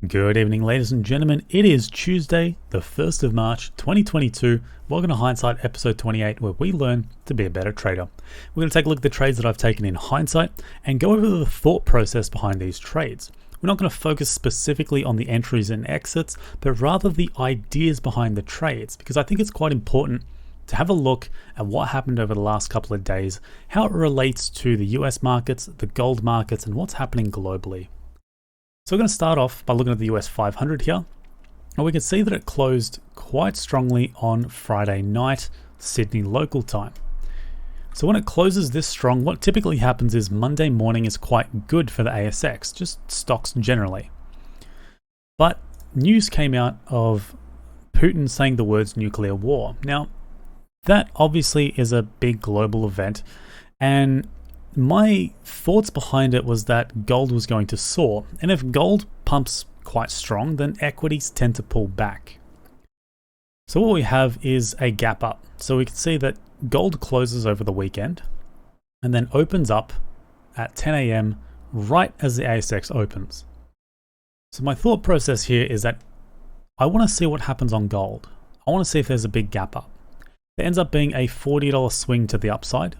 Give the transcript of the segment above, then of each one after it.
Good evening, ladies and gentlemen. It is Tuesday, the 1st of March, 2022. Welcome to Hindsight, episode 28, where we learn to be a better trader. We're going to take a look at the trades that I've taken in Hindsight and go over the thought process behind these trades. We're not going to focus specifically on the entries and exits, but rather the ideas behind the trades, because I think it's quite important to have a look at what happened over the last couple of days, how it relates to the US markets, the gold markets, and what's happening globally. So we're going to start off by looking at the US 500 here, and we can see that it closed quite strongly on Friday night, Sydney local time. So when it closes this strong, what typically happens is Monday morning is quite good for the ASX, just stocks generally. But news came out of Putin saying the words nuclear war. Now, that obviously is a big global event, and my thoughts behind it was that gold was going to soar, and if gold pumps quite strong, then equities tend to pull back. So what we have is a gap up. So we can see that gold closes over the weekend and then opens up at 10 a.m. right as the ASX opens. So my thought process here is that I want to see what happens on gold. I want to see if there's a big gap up. There ends up being a $40 swing to the upside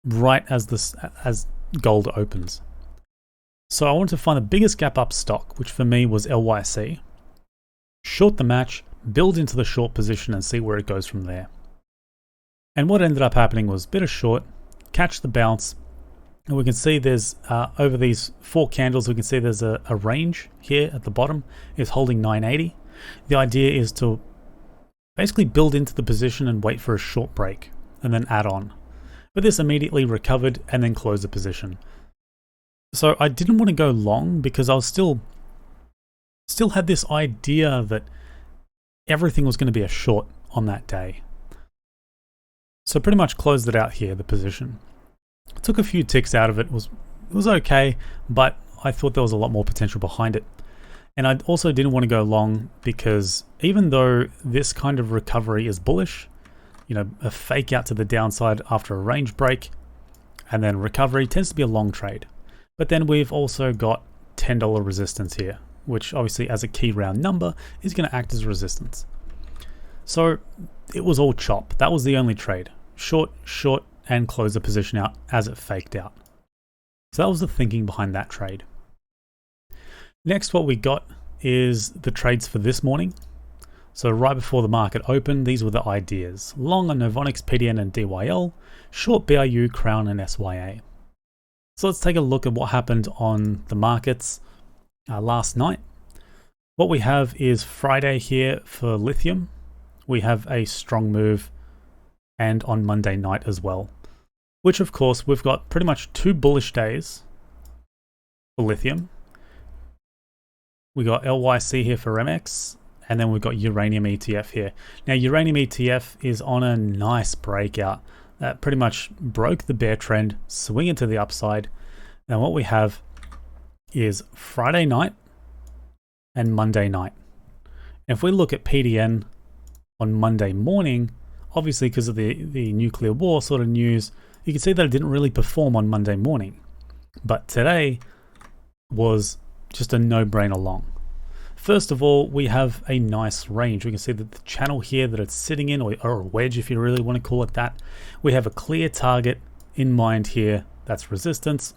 right as gold opens. So I wanted to find the biggest gap up stock, which for me was LYC, short the match, build into the short position and see where it goes from there. And what ended up happening was a bit of short, catch the bounce, and we can see there's over these four candles, we can see there's a range here at the bottom is holding 980. The idea is to basically build into the position and wait for a short break and then add on. But this immediately recovered and then closed the position. So I didn't want to go long because I was still had this idea that everything was going to be a short on that day. So pretty much closed it out here, the position. I took a few ticks out of it. It was okay, but I thought there was a lot more potential behind it. And I also didn't want to go long because even though this kind of recovery is bullish, you know, a fake out to the downside after a range break and then recovery tends to be a long trade. But then we've also got $10 resistance here, which obviously as a key round number is going to act as resistance. So it was all chop. That was the only trade. Short, and close the position out as it faked out. So that was the thinking behind that trade. Next, what we got is the trades for this morning. So right before the market opened, these were the ideas. Long on Novonix, PDN and DYL, short BIU, Crown and SYA. So let's take a look at what happened on the markets last night. What we have is Friday here for Lithium. We have a strong move, and on Monday night as well. Which of course we've got pretty much two bullish days for Lithium. We got LYC here for MX, and then we've got Uranium ETF here. Now Uranium ETF is on a nice breakout that pretty much broke the bear trend, swing it to the upside. Now what we have is Friday night and Monday night. If we look at PDN on Monday morning, obviously because of the nuclear war sort of news, you can see that it didn't really perform on Monday morning. But today was just a no-brainer long. First of all, we have a nice range. We can see that the channel here that it's sitting in, or a wedge if you really want to call it that. We have a clear target in mind here, that's resistance.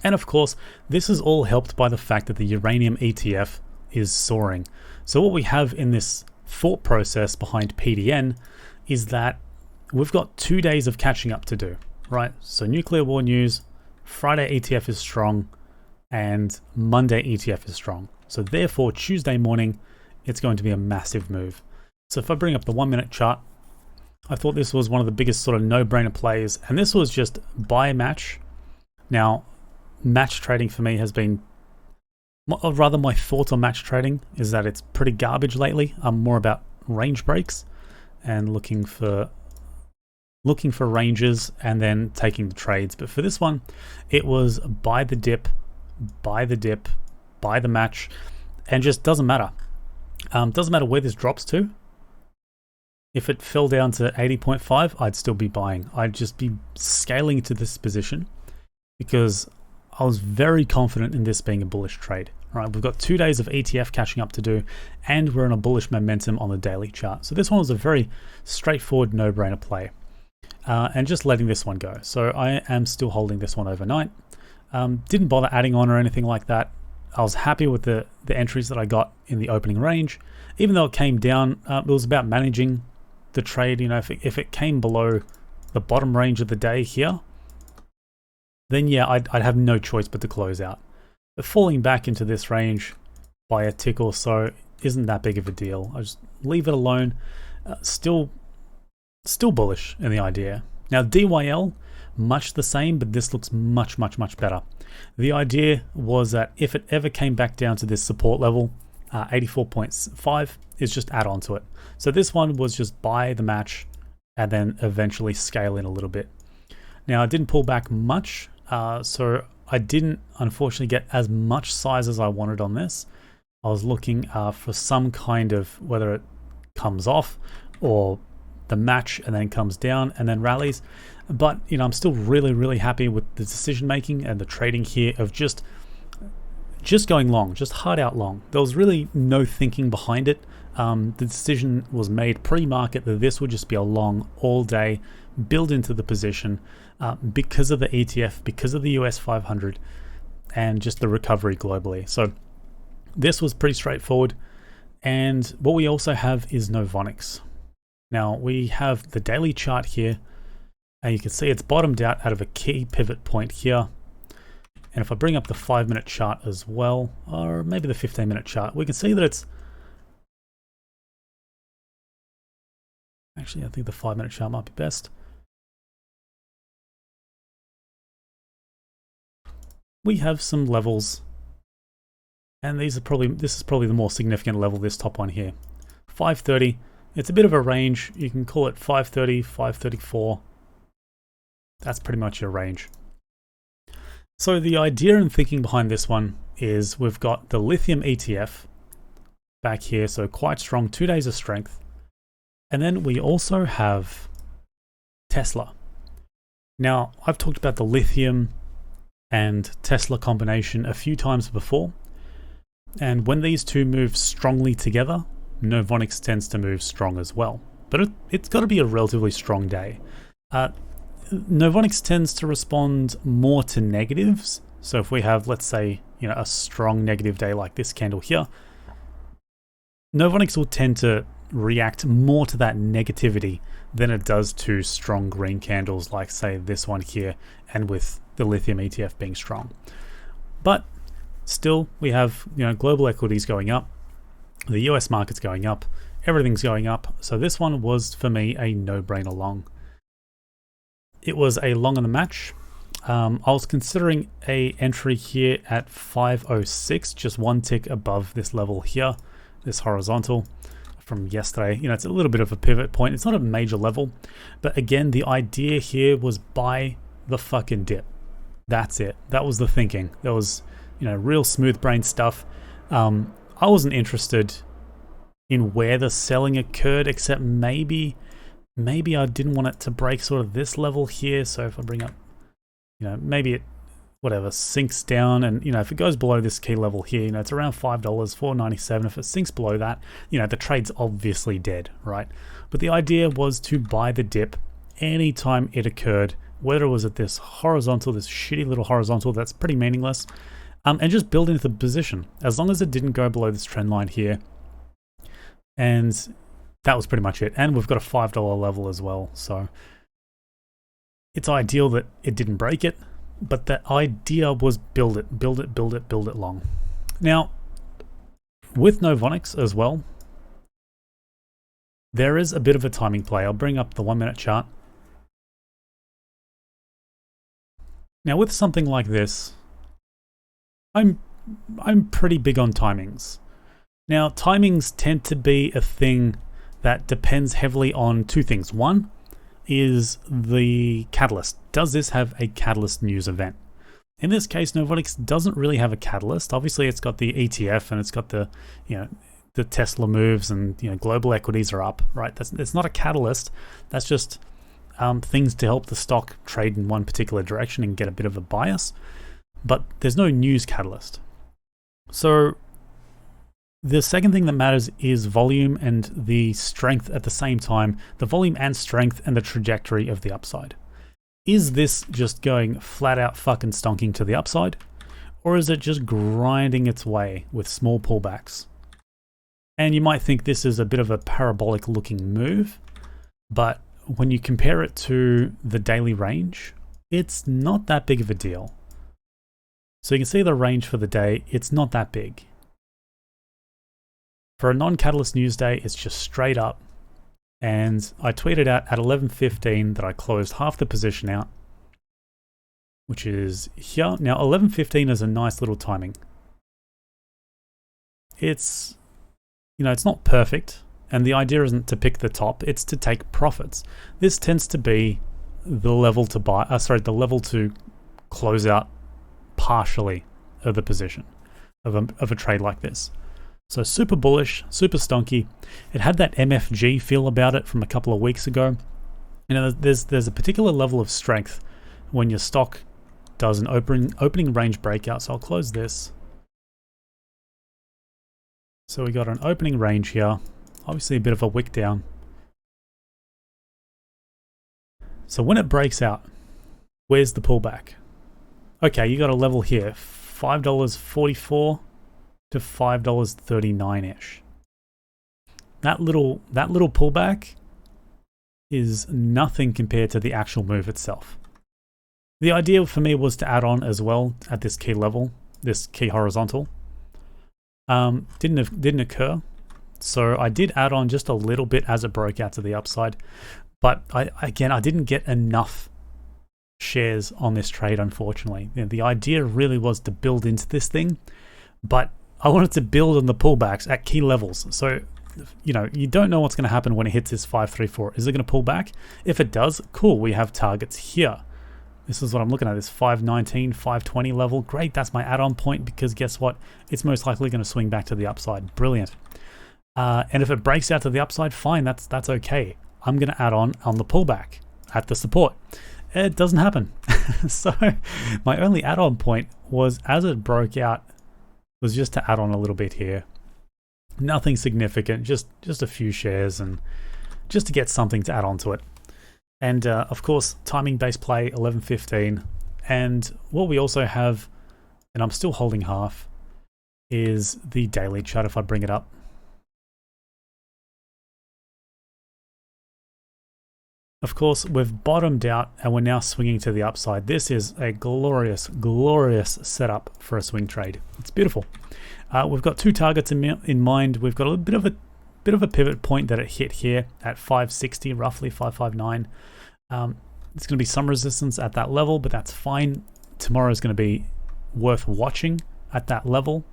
And of course, this is all helped by the fact that the Uranium ETF is soaring. So what we have in this thought process behind PDN is that we've got 2 days of catching up to do, right? So nuclear war news, Friday ETF is strong, and Monday ETF is strong. So therefore, Tuesday morning, it's going to be a massive move. So if I bring up the 1 minute chart, I thought this was one of the biggest sort of no-brainer plays, and this was just buy match. Now, match trading for me has been, or rather my thoughts on match trading is that it's pretty garbage lately. I'm more about range breaks and looking for ranges and then taking the trades. But for this one, it was buy the dip, buy the match, and just doesn't matter. Doesn't matter where this drops to. If it fell down to 80.5, I'd still be buying. I'd just be scaling to this position because I was very confident in this being a bullish trade, right? We've got 2 days of ETF catching up to do, and we're in a bullish momentum on the daily chart. So this one was a very straightforward no-brainer play. And just letting this one go. So I am still holding this one overnight. Didn't bother adding on or anything like that. I was happy with the entries that I got in the opening range. Even though it came down, it was about managing the trade. You know, if it came below the bottom range of the day here, then yeah, I'd have no choice but to close out. But falling back into this range by a tick or so isn't that big of a deal. I just leave it alone. Still bullish in the idea. Now DYL, much the same, but this looks much better. The idea was that if it ever came back down to this support level, 84.5, is just add on to it. So this one was just buy the match and then eventually scale in a little bit. Now I didn't pull back much, so I didn't unfortunately get as much size as I wanted on this. I was looking for some kind of, whether it comes off or the match and then comes down and then rallies. But you know, I'm still really happy with the decision making and the trading here of just going long, just hard out long. There was really no thinking behind it. The decision was made pre-market that this would just be a long all day, build into the position because of the ETF, because of the US 500 and just the recovery globally. So this was pretty straightforward. And what we also have is Novonix. Now we have the daily chart here, and you can see it's bottomed out of a key pivot point here. And if I bring up the 5-minute chart as well, or maybe the 15-minute chart, we can see that it's actually, I think the 5-minute chart might be best. We have some levels, and this is probably the more significant level, this top one here. 530. It's a bit of a range. You can call it 530, 534. That's pretty much your range. So the idea and thinking behind this one is we've got the Lithium ETF back here, so quite strong, 2 days of strength. And then we also have Tesla. Now, I've talked about the Lithium and Tesla combination a few times before. And when these two move strongly together, Novonix tends to move strong as well. But it's got to be a relatively strong day. Novonix tends to respond more to negatives. So if we have, let's say, you know, a strong negative day like this candle here, Novonix will tend to react more to that negativity than it does to strong green candles like, say, this one here, and with the Lithium ETF being strong. But still, we have, you know, global equities going up, the US market's going up, everything's going up. So this one was, for me, a no-brainer long. It was a long on the match. I was considering a entry here at 506, just one tick above this level here, this horizontal from yesterday. You know, it's a little bit of a pivot point. It's not a major level, but again, the idea here was buy the fucking dip. That's it. That was the thinking. That was, you know, real smooth brain stuff. I wasn't interested in where the selling occurred, except maybe I didn't want it to break sort of this level here. So if I bring up, you know, maybe it, whatever, sinks down, and, you know, if it goes below this key level here, you know, it's around $5, $4.97. If it sinks below that, you know, the trade's obviously dead, right? But the idea was to buy the dip anytime it occurred, whether it was at this horizontal, this shitty little horizontal that's pretty meaningless, and just build into the position, as long as it didn't go below this trend line here. And that was pretty much it. And we've got a $5 level as well. So it's ideal that it didn't break it, but the idea was build it long. Now, with Novonix as well, there is a bit of a timing play. I'll bring up the 1-minute chart. Now, with something like this, I'm pretty big on timings. Now, timings tend to be a thing that depends heavily on two things. One is the catalyst. Does this have a catalyst news event? In this case, Novonix doesn't really have a catalyst. Obviously, it's got the ETF and it's got the, you know, the Tesla moves, and, you know, global equities are up, right? It's not a catalyst. That's just things to help the stock trade in one particular direction and get a bit of a bias. But there's no news catalyst. So the second thing that matters is volume and the strength at the same time, the volume and strength and the trajectory of the upside. Is this just going flat out fucking stonking to the upside? Or is it just grinding its way with small pullbacks? And you might think this is a bit of a parabolic looking move, but when you compare it to the daily range, it's not that big of a deal. So you can see the range for the day, it's not that big. For a non-catalyst news day, it's just straight up. And I tweeted out at 11:15 that I closed half the position out, which is here. Now 11:15 is a nice little timing. It's, it's not perfect, and the idea isn't to pick the top, it's to take profits. This tends to be the level to buy, the level to close out partially of the position of a trade like this. So super bullish, super stonky. It had that MFG feel about it from a couple of weeks ago. There's a particular level of strength when your stock does an opening range breakout. So I'll close this. So we got an opening range here. Obviously a bit of a wick down. So when it breaks out, where's the pullback? Okay, you got a level here, $5.44 to $5.39-ish. That little pullback is nothing compared to the actual move itself. The idea for me was to add on as well at this key level, this key horizontal. Didn't occur, so I did add on just a little bit as it broke out to the upside, but I didn't get enough shares on this trade, unfortunately. The idea really was to build into this thing, but I wanted to build on the pullbacks at key levels. So, you don't know what's going to happen when it hits this 534. Is it going to pull back? If it does, cool, we have targets here. This is what I'm looking at, this 519, 520 level. Great, that's my add-on point, because guess what? It's most likely going to swing back to the upside. Brilliant. And if it breaks out to the upside, fine, that's okay. I'm going to add on the pullback at the support. It doesn't happen. So my only add-on point was, as it broke out, was just to add on a little bit here. Nothing significant, just a few shares, and just to get something to add on to it. And of course, timing-based play, 11:15. And what we also have, and I'm still holding half, is the daily chart if I bring it up. Of course, we've bottomed out and we're now swinging to the upside. This is a glorious, glorious setup for a swing trade. It's beautiful. We've got two targets in mind. We've got a bit of a pivot point that it hit here at 560, roughly 559. There's going to be some resistance at that level, but that's fine. Tomorrow is going to be worth watching at that level.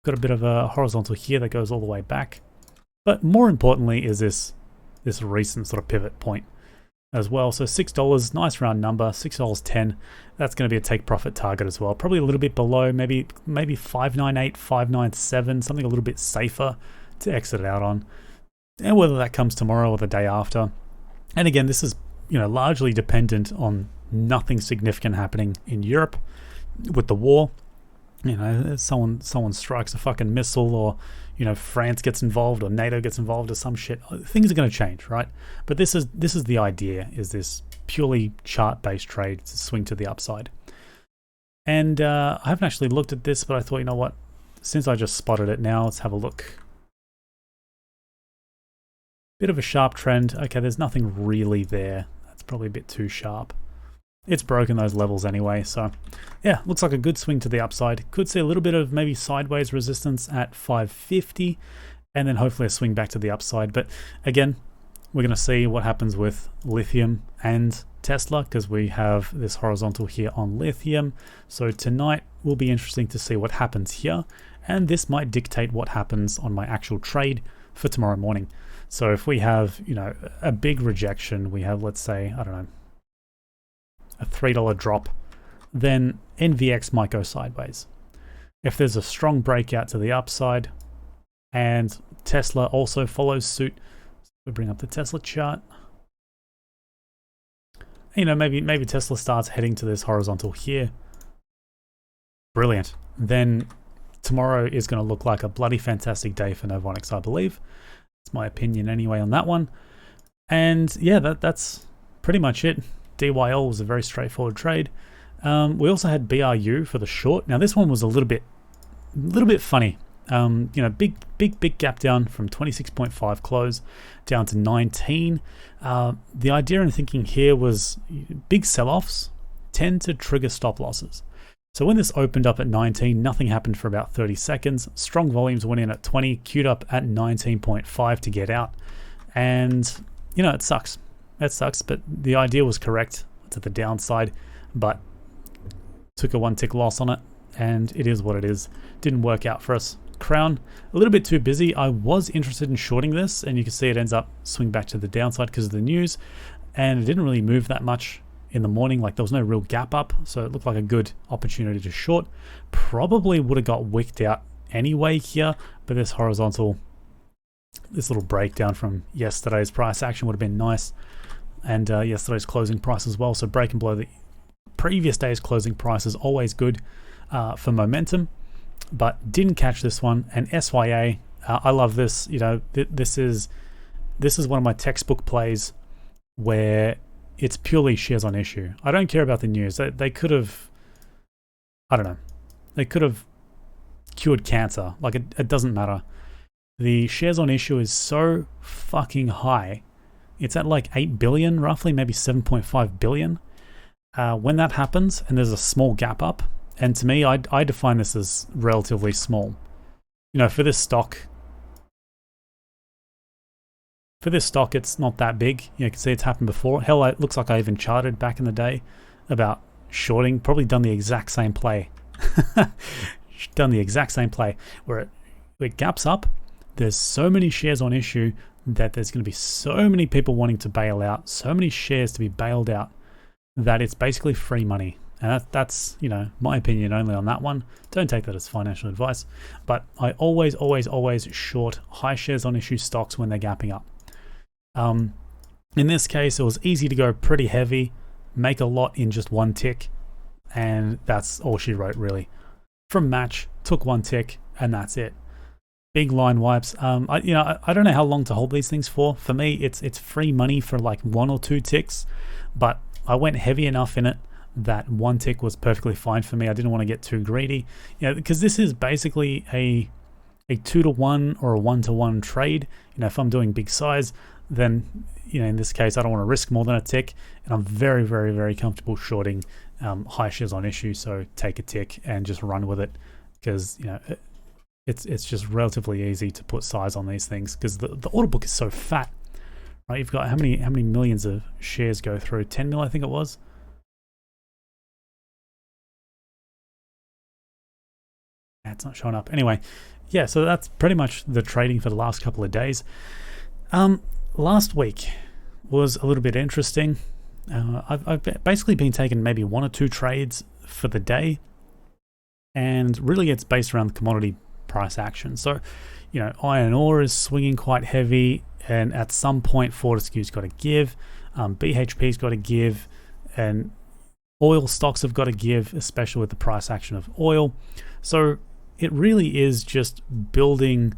Got a bit of a horizontal here that goes all the way back. But more importantly is this recent sort of pivot point as well. So $6, nice round number, $6.10. That's going to be a take profit target as well. Probably a little bit below, maybe 598, 597, something a little bit safer to exit it out on. And whether that comes tomorrow or the day after. And again, this is largely dependent on nothing significant happening in Europe with the war. Someone strikes a fucking missile, or France gets involved, or NATO gets involved, or some shit. Things are going to change, right? But this is the idea, is this purely chart-based trade to swing to the upside. And I haven't actually looked at this, but I thought, you know what? Since I just spotted it now, let's have a look. Bit of a sharp trend. Okay, there's nothing really there. That's probably a bit too sharp. It's broken those levels anyway, so yeah, looks like a good swing to the upside. Could see a little bit of maybe sideways resistance at 550, and then hopefully a swing back to the upside. But again, we're going to see what happens with Lithium and Tesla, because we have this horizontal here on Lithium. So tonight will be interesting to see what happens here, and this might dictate what happens on my actual trade for tomorrow morning. So if we have, a big rejection, we have, let's say, I don't know, a $3 drop, then NVX might go sideways. If there's a strong breakout to the upside and Tesla also follows suit, so we bring up the Tesla chart. Maybe Tesla starts heading to this horizontal here. Brilliant. Then tomorrow is going to look like a bloody fantastic day for Novonix, I believe. It's my opinion anyway on that one. And yeah, that's pretty much it. DYL was a very straightforward trade. We also had BRU for the short. Now this one was a little bit funny. You know, big gap down from 26.5 close down to 19. The idea and thinking here was big sell-offs tend to trigger stop losses. So when this opened up at 19, nothing happened for about 30 seconds. Strong volumes went in at 20, queued up at 19.5 to get out. And, you know, it sucks. That sucks, but the idea was correct to the downside, but took a 1 tick loss on it, and it is what it is. Didn't work out for us. Crown, a little bit too busy. I was interested in shorting this, and you can see it ends up swing back to the downside because of the news, and it didn't really move that much in the morning. Like there was no real gap up, so it looked like a good opportunity to short. Probably would have got wicked out anyway here, but this horizontal, this little breakdown from yesterday's price action would have been nice, and yesterday's closing price as well. So breaking below the previous day's closing price is always good for momentum, but didn't catch this one. And SYA, I love this. You know, this is one of my textbook plays where it's purely shares on issue. I don't care about the news. They could have, I don't know, they could have cured cancer. Like it doesn't matter. The shares on issue is so fucking high. It's at like 8 billion roughly, maybe 7.5 billion. When that happens and there's a small gap up, and to me, I define this as relatively small. You know, for this stock, it's not that big. You can see it's happened before. Hell, it looks like I even charted back in the day about shorting. Probably done the exact same play. Done the exact same play where it gaps up. There's so many shares on issue that there's going to be so many people wanting to bail out, so many shares to be bailed out, that it's basically free money. And that's, you know, my opinion only on that one. Don't take that as financial advice. But I always short high shares on issue stocks when they're gapping up. In this case, it was easy to go pretty heavy, make a lot in just 1 tick, and that's all she wrote really. From match, took 1 tick, and that's it. Big line wipes. I don't know how long to hold these things for. For me, it's free money for like 1 or 2 ticks, but I went heavy enough in it that 1 tick was perfectly fine for me. I didn't want to get too greedy, you know, because this is basically a 2-to-1 or a 1-to-1 trade. You know, if I'm doing big size, then, you know, in this case, I don't want to risk more than a tick, and I'm very comfortable shorting high shares on issue. So take a tick and just run with it, because, you know, it's just relatively easy to put size on these things because the order book is so fat, right? You've got how many millions of shares go through? 10 mil, I think it was. It's not showing up. Anyway, yeah, so that's pretty much the trading for the last couple of days. Last week was a little bit interesting. I've basically been taking maybe 1 or 2 trades for the day, and really it's based around the commodity price action. So, you know, iron ore is swinging quite heavy, and at some point Fortescue's got to give, BHP's got to give, and oil stocks have got to give, especially with the price action of oil. So it really is just building,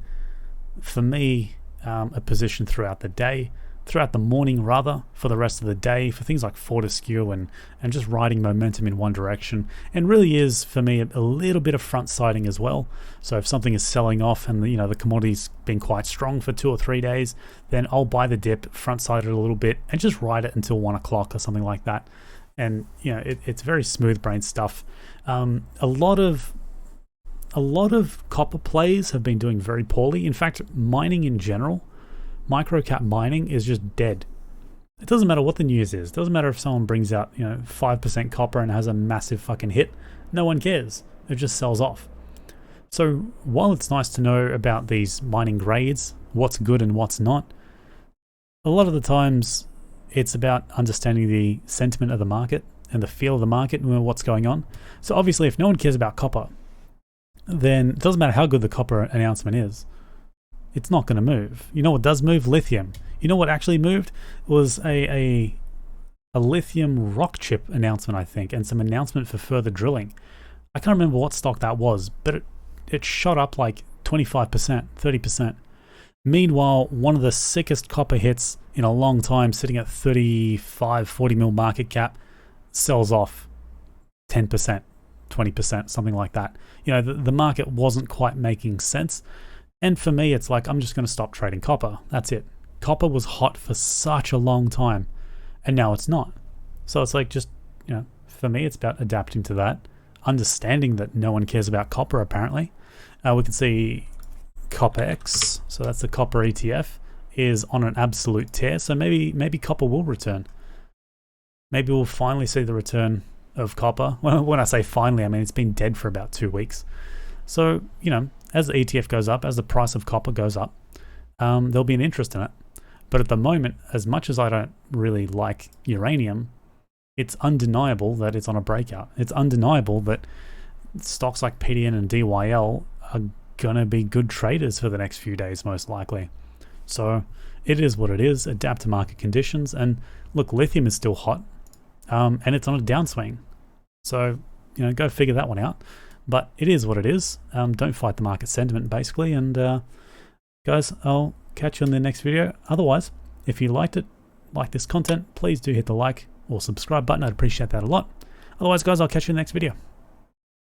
for me, a position throughout the morning rather, for the rest of the day, for things like Fortescue and just riding momentum in one direction. And really is, for me, a little bit of front siding as well. So if something is selling off and, you know, the commodity's been quite strong for 2 or 3 days, then I'll buy the dip, front side it a little bit, and just ride it until 1 o'clock or something like that. And, you know, it's very smooth brain stuff. A lot of copper plays have been doing very poorly. In fact, mining in general, microcap mining is just dead. It doesn't matter what the news is. It doesn't matter if someone brings out, you know, 5% copper and has a massive fucking hit. No one cares. It just sells off. So while it's nice to know about these mining grades, what's good and what's not, a lot of the times it's about understanding the sentiment of the market and the feel of the market and what's going on. So obviously, if no one cares about copper, then it doesn't matter how good the copper announcement is. It's not going to move. You know what does move? Lithium. You know what actually moved? It was a lithium rock chip announcement, I think, and some announcement for further drilling. I can't remember what stock that was, but it shot up like 25%, 30%. Meanwhile, one of the sickest copper hits in a long time, sitting at 35, 40 mil market cap, sells off 10%, 20%, something like that. You know, the market wasn't quite making sense. And for me, it's like, I'm just going to stop trading copper. That's it. Copper was hot for such a long time, and now it's not. So it's like, just, you know, for me, it's about adapting to that, understanding that no one cares about copper, apparently. We can see CopX, so that's the copper ETF, is on an absolute tear. So maybe copper will return. Maybe we'll finally see the return of copper. Well, when I say finally, I mean it's been dead for about 2 weeks. So, you know, as the ETF goes up, as the price of copper goes up, there'll be an interest in it. But at the moment, as much as I don't really like uranium, it's undeniable that it's on a breakout. It's undeniable that stocks like PDN and DYL are gonna be good traders for the next few days, most likely. So it is what it is. Adapt to market conditions. And look, lithium is still hot, and it's on a downswing. So, you know, go figure that one out. But it is what it is. Don't fight the market sentiment, basically. And guys, I'll catch you in the next video. Otherwise, if you liked it, like this content, please do hit the like or subscribe button. I'd appreciate that a lot. Otherwise, guys, I'll catch you in the next video.